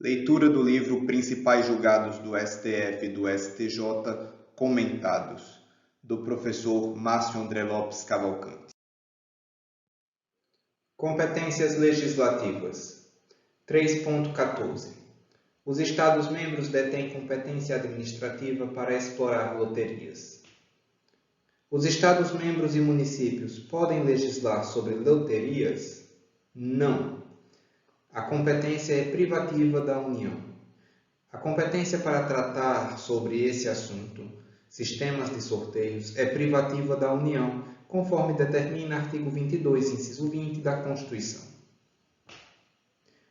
Leitura do livro Principais Julgados do STF e do STJ, comentados, do professor Márcio André Lopes Cavalcante. Competências legislativas. 3.14. Os Estados-membros detêm competência administrativa para explorar loterias. Os Estados-membros e municípios podem legislar sobre loterias? Não. A competência é privativa da União. A competência para tratar sobre esse assunto, sistemas de sorteios, é privativa da União, conforme determina artigo 22, inciso 20 da Constituição.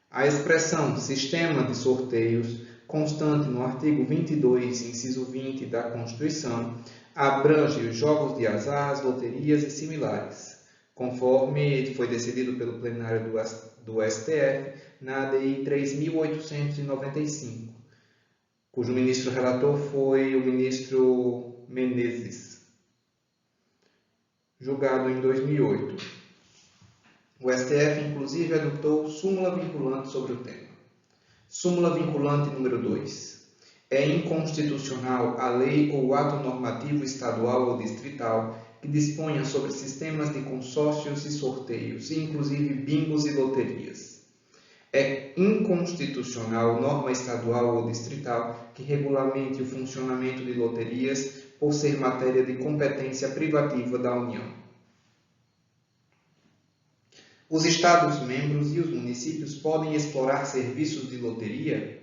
A expressão sistema de sorteios, constante no artigo 22, inciso 20 da Constituição, abrange os jogos de azar, as loterias e similares, conforme foi decidido pelo plenário do STF na ADI 3.895, cujo ministro relator foi o ministro Menezes, julgado em 2008. O STF, inclusive, adotou súmula vinculante sobre o tema. Súmula vinculante número 2. É inconstitucional a lei ou ato normativo estadual ou distrital que disponha sobre sistemas de consórcios e sorteios, inclusive bingos e loterias. É inconstitucional norma estadual ou distrital que regulamente o funcionamento de loterias por ser matéria de competência privativa da União. Os Estados-membros e os municípios podem explorar serviços de loteria?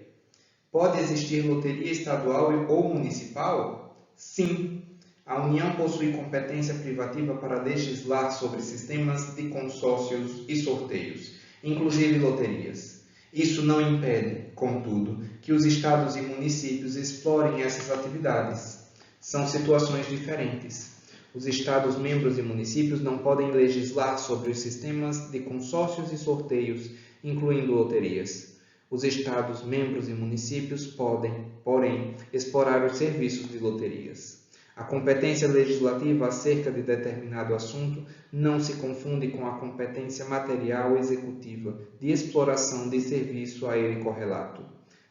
Pode existir loteria estadual ou municipal? Sim. A União possui competência privativa para legislar sobre sistemas de consórcios e sorteios, inclusive loterias. Isso não impede, contudo, que os estados e municípios explorem essas atividades. São situações diferentes. Os estados-membros e municípios não podem legislar sobre os sistemas de consórcios e sorteios, incluindo loterias. Os estados-membros e municípios podem, porém, explorar os serviços de loterias. A competência legislativa acerca de determinado assunto não se confunde com a competência material executiva de exploração de serviço a ele correlato.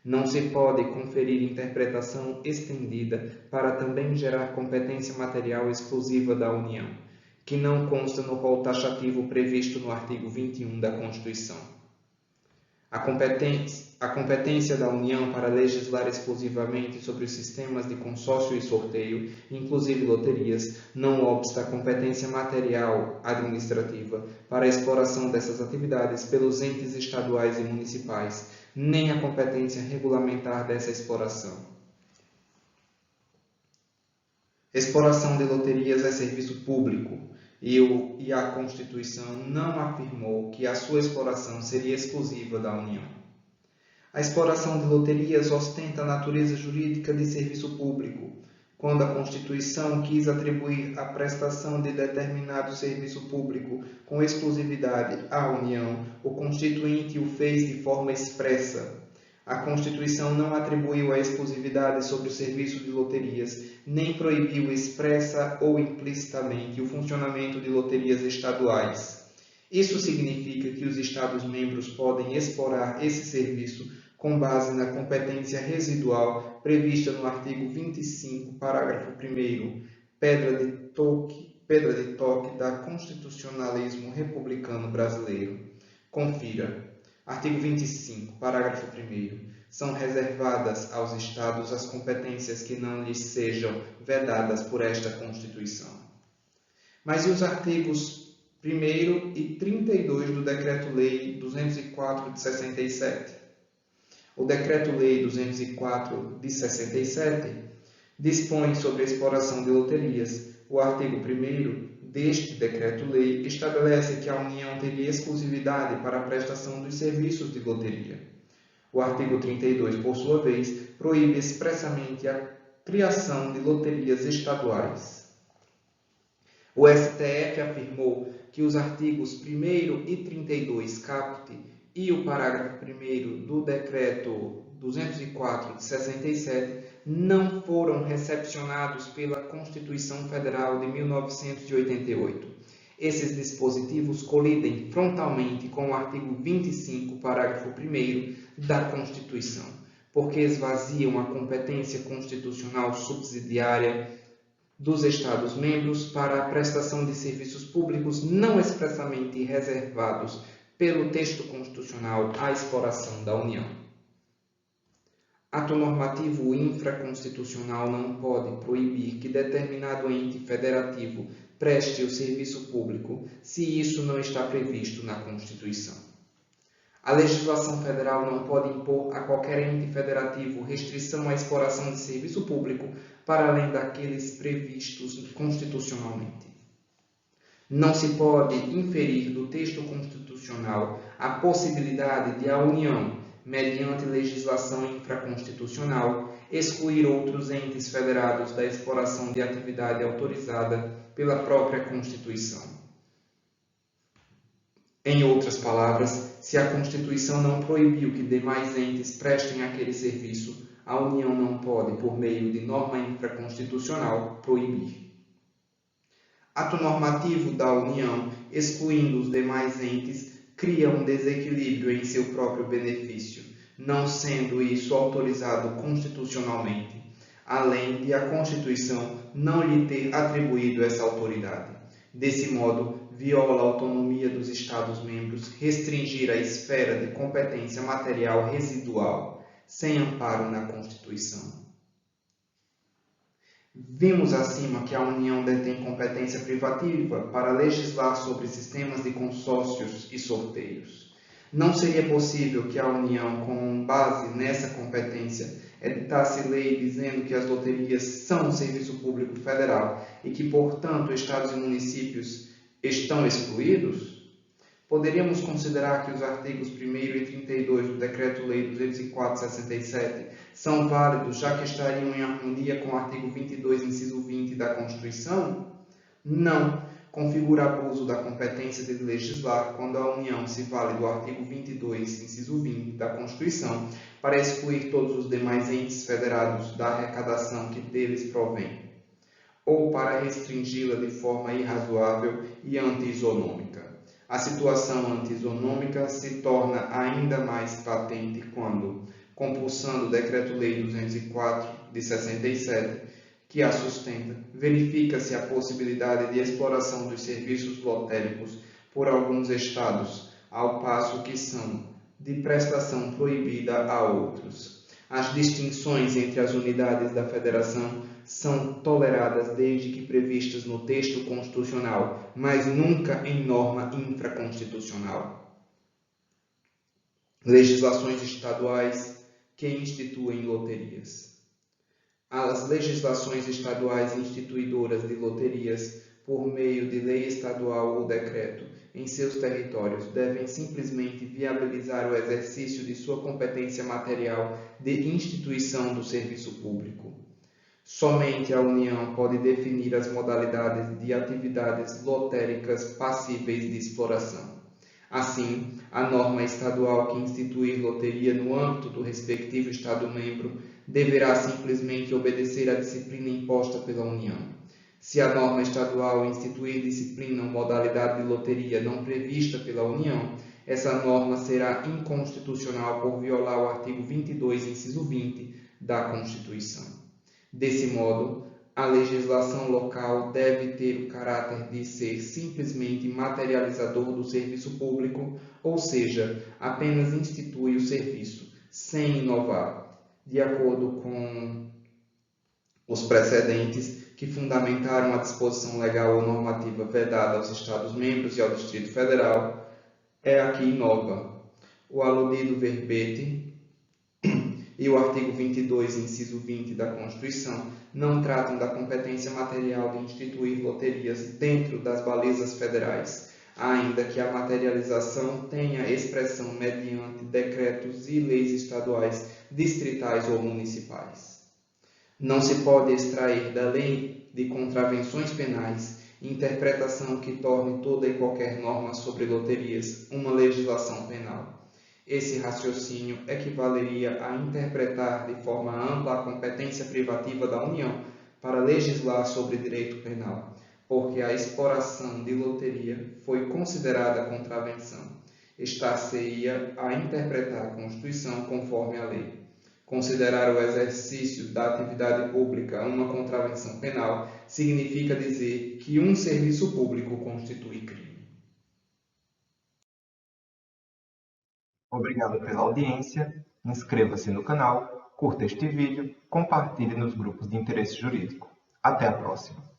Não se pode conferir interpretação estendida para também gerar competência material exclusiva da União, que não consta no rol taxativo previsto no artigo 21 da Constituição. A competência da União para legislar exclusivamente sobre os sistemas de consórcio e sorteio, inclusive loterias, não obsta a competência material administrativa para a exploração dessas atividades pelos entes estaduais e municipais, nem a competência regulamentar dessa exploração. Exploração de loterias é serviço público e a Constituição não afirmou que a sua exploração seria exclusiva da União. A exploração de loterias ostenta a natureza jurídica de serviço público, quando a Constituição quis atribuir a prestação de determinado serviço público com exclusividade à União, o Constituinte o fez de forma expressa. A Constituição não atribuiu a exclusividade sobre o serviço de loterias, nem proibiu expressa ou implicitamente o funcionamento de loterias estaduais. Isso significa que os Estados-membros podem explorar esse serviço com base na competência residual prevista no artigo 25, parágrafo 1º, pedra de toque da Constitucionalismo Republicano Brasileiro. Confira. Artigo 25, parágrafo 1º. São reservadas aos Estados as competências que não lhes sejam vedadas por esta Constituição. Mas e os artigos 1º e 32 do Decreto-Lei 204 de 67? O Decreto-Lei 204 de 67 dispõe sobre a exploração de loterias. O artigo 1º deste Decreto-Lei estabelece que a União teria exclusividade para a prestação dos serviços de loteria. O artigo 32, por sua vez, proíbe expressamente a criação de loterias estaduais. O STF afirmou que os artigos 1º e 32 caput e o parágrafo 1º do Decreto 204 de 67 não foram recepcionados pela Constituição Federal de 1988. Esses dispositivos colidem frontalmente com o artigo 25, parágrafo 1º da Constituição, porque esvaziam a competência constitucional subsidiária dos Estados-membros para a prestação de serviços públicos não expressamente reservados pelo texto constitucional à exploração da União. Ato normativo infraconstitucional não pode proibir que determinado ente federativo preste o serviço público se isso não está previsto na Constituição. A legislação federal não pode impor a qualquer ente federativo restrição à exploração de serviço público para além daqueles previstos constitucionalmente. Não se pode inferir do texto constitucional a possibilidade de a União, mediante legislação infraconstitucional, excluir outros entes federados da exploração de atividade autorizada pela própria Constituição. Em outras palavras, se a Constituição não proibiu que demais entes prestem aquele serviço, a União não pode, por meio de norma infraconstitucional, proibir. Ato normativo da União, excluindo os demais entes, cria um desequilíbrio em seu próprio benefício, não sendo isso autorizado constitucionalmente, além de a Constituição não lhe ter atribuído essa autoridade. Desse modo, viola a autonomia dos Estados-membros restringir a esfera de competência material residual, sem amparo na Constituição. Vimos acima que a União detém competência privativa para legislar sobre sistemas de consórcios e sorteios. Não seria possível que a União, com base nessa competência, editasse lei dizendo que as loterias são um serviço público federal e que, portanto, estados e municípios estão excluídos? Poderíamos considerar que os artigos 1º e 32 do Decreto-Lei 204/67 são válidos, já que estariam em harmonia com o artigo 22, inciso 20 da Constituição? Não. Configura abuso da competência de legislar quando a União se vale do artigo 22, inciso 20 da Constituição para excluir todos os demais entes federados da arrecadação que deles provém, ou para restringi-la de forma irrazoável e anti-isonômica. A situação anti-isonômica se torna ainda mais patente quando, compulsando o Decreto-Lei 204 de 67, que a sustenta, verifica-se a possibilidade de exploração dos serviços lotéricos por alguns estados, ao passo que são de prestação proibida a outros. As distinções entre as unidades da Federação são toleradas desde que previstas no texto constitucional, mas nunca em norma infraconstitucional. Legislações estaduais que instituem loterias. As legislações estaduais instituidoras de loterias, por meio de lei estadual ou decreto, em seus territórios, devem simplesmente viabilizar o exercício de sua competência material de instituição do serviço público. Somente a União pode definir as modalidades de atividades lotéricas passíveis de exploração. Assim, a norma estadual que instituir loteria no âmbito do respectivo Estado-membro deverá simplesmente obedecer à disciplina imposta pela União. Se a norma estadual instituir disciplina ou modalidade de loteria não prevista pela União, essa norma será inconstitucional por violar o artigo 22, inciso 20 da Constituição. Desse modo, a legislação local deve ter o caráter de ser simplesmente materializador do serviço público, ou seja, apenas institui o serviço, sem inovar, de acordo com os precedentes que fundamentaram a disposição legal ou normativa vedada aos Estados-membros e ao Distrito Federal, é a que inova. O aludido verbete e o artigo 22, inciso 20 da Constituição não tratam da competência material de instituir loterias dentro das balizas federais, ainda que a materialização tenha expressão mediante decretos e leis estaduais, distritais ou municipais. Não se pode extrair da lei de contravenções penais interpretação que torne toda e qualquer norma sobre loterias uma legislação penal. Esse raciocínio equivaleria a interpretar de forma ampla a competência privativa da União para legislar sobre direito penal, porque a exploração de loteria foi considerada contravenção. Estar-se-ia a interpretar a Constituição conforme a lei. Considerar o exercício da atividade pública uma contravenção penal significa dizer que um serviço público constitui crime. Obrigado pela audiência, inscreva-se no canal, curta este vídeo, compartilhe nos grupos de interesse jurídico. Até a próxima!